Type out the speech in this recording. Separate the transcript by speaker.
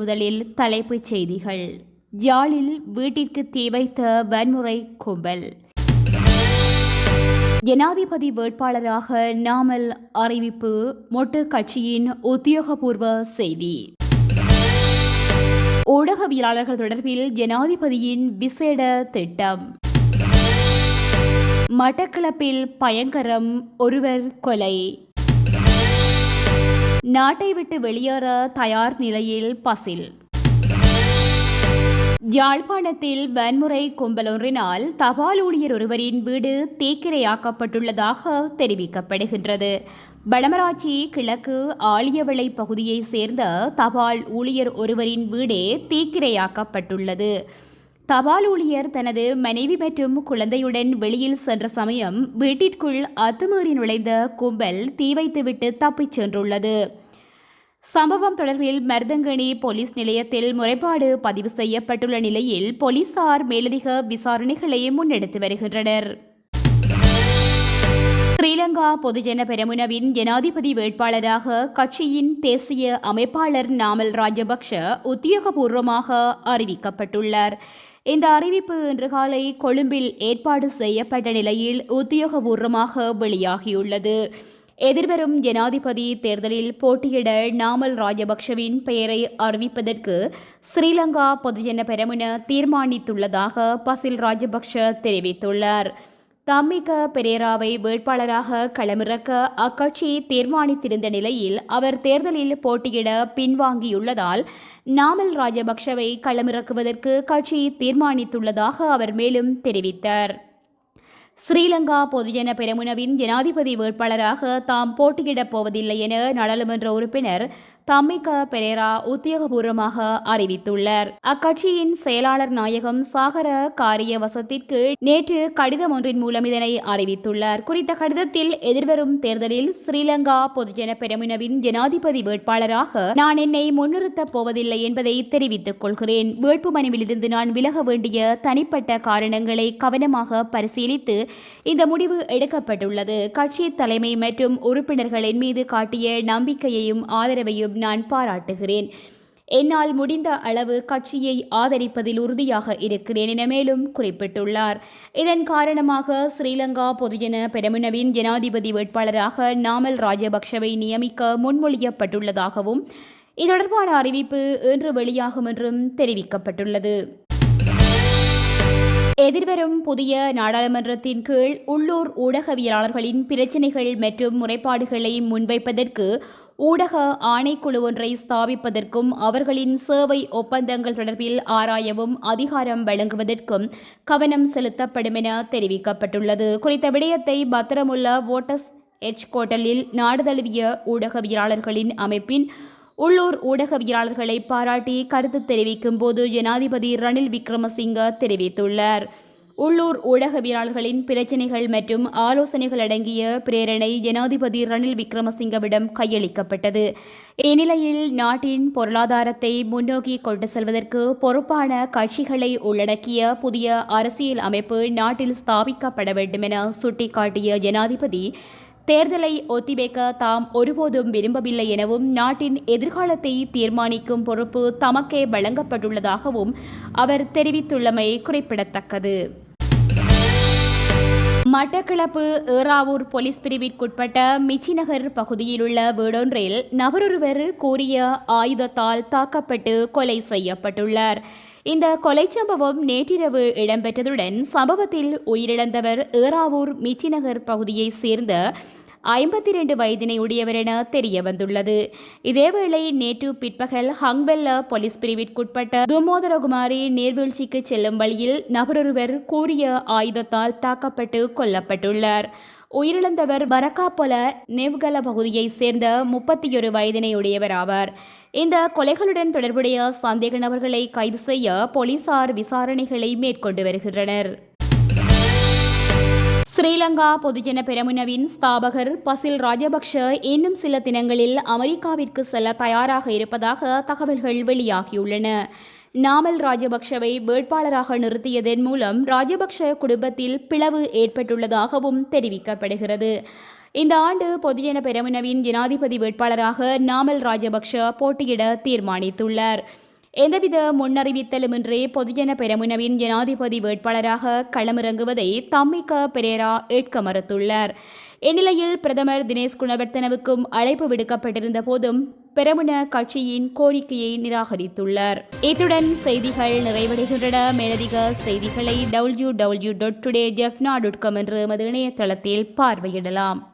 Speaker 1: முதலில் தலைப்புச் செய்திகள். யாழில் வீட்டிற்கு தீ வைத்த வன்முறை கும்பல். ஜனாதிபதி வேட்பாளராக நாமல் அறிவிப்பு. மொட்டு கட்சியின் உத்தியோகபூர்வ செய்தி. ஊடகவியலாளர்கள் தொடர்பில் ஜனாதிபதியின் விசேட திட்டம். மட்டக்களப்பில் பயங்கரம், ஒருவர் கொலை. நாட்டை விட்டு வெளியேற தயார் நிலையில் பசில். யாழ்ப்பாணத்தில் வன்முறை கும்பலொன்றினால் தபால் ஊழியர் ஒருவரின் வீடு தீக்கிரையாக்கப்பட்டுள்ளதாக தெரிவிக்கப்படுகின்றது. வடமராட்சி கிழக்கு ஆழியவளை பகுதியைச் சேர்ந்த தபால் ஊழியர் ஒருவரின் வீடே தீக்கிரையாக்கப்பட்டுள்ளது. தபால் ஊழியர் தனது மனைவி மற்றும் குழந்தையுடன் வெளியில் சென்ற சமயம் வீட்டிற்குள் அத்துமீறி நுழைந்த கும்பல் தீ வைத்துவிட்டு தப்பிச் சென்றுள்ளது. சம்பவம் தொடர்பில் மருதங்கணி போலீஸ் நிலையத்தில் முறைப்பாடு பதிவு செய்யப்பட்டுள்ள நிலையில் போலீசார் மேலதிக விசாரணைகளை முன்னெடுத்து வருகின்றனர். ஸ்ரீலங்கா பொதுஜன பெரமுனவின் ஜனாதிபதி வேட்பாளராக கட்சியின் தேசிய அமைப்பாளர் நாமல் ராஜபக்ஷ உத்தியோகபூர்வமாக அறிவிக்கப்பட்டுள்ளார். இந்த அறிவிப்பு இன்று காலை கொழும்பில் ஏற்பாடு செய்யப்பட்ட நிலையில் உத்தியோகபூர்வமாக வெளியாகியுள்ளது. எதிர்வரும் ஜனாதிபதி தேர்தலில் போட்டியிட நாமல் ராஜபக்ஷவின் பெயரை அறிவிப்பதற்கு ஸ்ரீலங்கா பொதுஜன பெரமுன தீர்மானித்துள்ளதாக பசில் ராஜபக்ஷ தெரிவித்துள்ளார். தம்மிக பெரேராவை வேட்பாளராக களமிறக்க அக்கட்சி தீர்மானித்திருந்த நிலையில் அவர் தேர்தலில் போட்டியிட பின்வாங்கியுள்ளதால் நாமல் ராஜபக்ஷவை களமிறக்குவதற்கு கட்சி தீர்மானித்துள்ளதாக அவர் மேலும் தெரிவித்தார். ஸ்ரீலங்கா பொதுஜன பெரமுனவின் ஜனாதிபதி வேட்பாளராக தாம் போட்டியிடப் போவதில்லை என நாடாளுமன்ற உறுப்பினர் தம்மிக பெரேரா உத்தியோகபூர்வமாக அறிவித்துள்ளார். அக்கட்சியின் செயலாளர் நாயகம் சாகர காரியவசத்திற்கு நேற்று கடிதம் ஒன்றின் மூலம் இதனை அறிவித்துள்ளார். குறித்த கடிதத்தில் எதிர்வரும் தேர்தலில் ஸ்ரீலங்கா பொதுஜன பெரமுனவின் ஜனாதிபதி வேட்பாளராக நான் என்னை முன்னிறுத்தப் போவதில்லை என்பதை தெரிவித்துக் கொள்கிறேன். வேட்புமனுவிலிருந்து நான் விலக வேண்டிய தனிப்பட்ட காரணங்களை கவனமாக பரிசீலித்து இந்த முடிவு எடுக்கப்பட்டுள்ளது. கட்சி தலைமை மற்றும் உறுப்பினர்களின் மீது காட்டிய நம்பிக்கையையும் ஆதரவையும் நான் பாராட்டுகிறேன். என்னால் முடிந்த அளவு கட்சியை ஆதரிப்பதில் உறுதியாக இருக்கிறேன் என மேலும் குறிப்பிட்டுள்ளார். இதன் காரணமாக ஸ்ரீலங்கா பொதுஜன பெரமுனவின் ஜனாதிபதி வேட்பாளராக நாமல் ராஜபக்ஷவை நியமிக்க முன்மொழியப்பட்டுள்ளதாகவும் இது தொடர்பான அறிவிப்பு இன்று வெளியாகும் என்றும் தெரிவிக்கப்பட்டுள்ளது. எதிர்வரும் புதிய நாடாளுமன்றத்தின் கீழ் உள்ளூர் ஊடகவியலாளர்களின் பிரச்சினைகள் மற்றும் முறைப்பாடுகளை முன்வைப்பதற்கு ஊடக ஆணைக்குழு ஒன்றை ஸ்தாபிப்பதற்கும் அவர்களின் சேவை ஒப்பந்தங்கள் தொடர்பில் ஆராயவும் அதிகாரம் வழங்குவதற்கும் கவனம் செலுத்தப்படும் என தெரிவிக்கப்பட்டுள்ளது. குறித்த விடயத்தை பத்திரமுள்ள வோட்டர்ஸ் எட்ஜ் கோட்டலில் நாடு தழுவிய ஊடகவியலாளர்களின் அமைப்பின் உள்ளூர் ஊடகவியலாளர்களை பாராட்டி கருத்து தெரிவிக்கும் போது ஜனாதிபதி ரணில் விக்ரமசிங்க தெரிவித்துள்ளார். உள்ளூர் ஊடகவியலாளர்களின் பிரச்சினைகள் மற்றும் ஆலோசனைகள் அடங்கிய பிரேரணை ஜனாதிபதி ரணில் விக்ரமசிங்கவிடம் கையளிக்கப்பட்டது. இந்நிலையில் நாட்டின் பொருளாதாரத்தை முன்னோக்கி கொண்டு செல்வதற்கு பொறுப்பான கட்சிகளை உள்ளடக்கிய புதிய அரசியல் அமைப்பு நாட்டில் ஸ்தாபிக்கப்பட வேண்டும் என சுட்டிக்காட்டிய ஜனாதிபதி தேர்தலை ஒத்திவைக்க தாம் ஒருபோதும் விரும்பவில்லை எனவும் நாட்டின் எதிர்காலத்தை தீர்மானிக்கும் பொறுப்பு தமக்கே வழங்கப்பட்டுள்ளதாகவும் அவர் தெரிவித்துள்ளமை குறிப்பிடத்தக்கது. மட்டக்களப்பு ஏறாவூர் போலீஸ் பிரிவிற்குட்பட்ட மிச்சிநகர் பகுதியிலுள்ள வீடொன்றில் நபரொருவர் கூறிய ஆயுதத்தால் தாக்கப்பட்டு கொலை செய்யப்பட்டுள்ளார். இந்த கொலை சம்பவம் நேற்றிரவு இடம்பெற்றதுடன் சம்பவத்தில் உயிரிழந்தவர் ஏறாவூர் மிச்சிநகர் பகுதியைச் சேர்ந்த 52 வயதினை உடையவர் என தெரிய வந்துள்ளது. இதேவேளை நேற்று பிற்பகல் ஹங்வெல்ல போலீஸ் பிரிவிற்குட்பட்ட துமோதரகுமாரி நீர்வீழ்ச்சிக்கு செல்லும் வழியில் நபரொருவர் கூறிய ஆயுதத்தால் தாக்கப்பட்டு கொல்லப்பட்டுள்ளார். உயிரிழந்தவர் வரக்காப்பொல நெவ்கல பகுதியைச் சேர்ந்த 31 வயதினை உடையவர் ஆவார். இந்த கொலைகளுடன் தொடர்புடைய சந்தேக நபர்களை கைது செய்ய போலீசார் விசாரணைகளை மேற்கொண்டு வருகின்றனர். ஸ்ரீலங்கா பொதுஜன பெரமுனவின் ஸ்தாபகர் பசில் ராஜபக்ஷ இன்னும் சில தினங்களில் அமெரிக்காவிற்கு செல்ல தயாராக இருப்பதாக தகவல்கள் வெளியாகியுள்ளன. நாமல் ராஜபக்ஷவை வேட்பாளராக நிறுத்தியதன் மூலம் ராஜபக்ஷ குடும்பத்தில் பிளவு ஏற்பட்டுள்ளதாகவும் தெரிவிக்கப்படுகிறது. இந்த ஆண்டு பொதுஜன பெரமுனவின் ஜனாதிபதி வேட்பாளராக நாமல் ராஜபக்ஷ போட்டியிட தீர்மானித்துள்ளார். எந்தவித முன்னறிவித்தலுமின்றி பொதுஜன பெரமுனவின் ஜனாதிபதி வேட்பாளராக களமிறங்குவதை தம்மிக்க பெரேரா ஏற்க மறுத்துள்ளார். இந்நிலையில் பிரதமர் தினேஷ் குணவர்த்தனவுக்கும் அழைப்பு விடுக்கப்பட்டிருந்த போதும் பெரமுன கட்சியின் கோரிக்கையை நிராகரித்துள்ளார். இத்துடன் செய்திகள் நிறைவடைகின்றன. மேலதிக செய்திகளை www.todayjefna.com என்ற எமது இணையதளத்தில் பார்வையிடலாம்.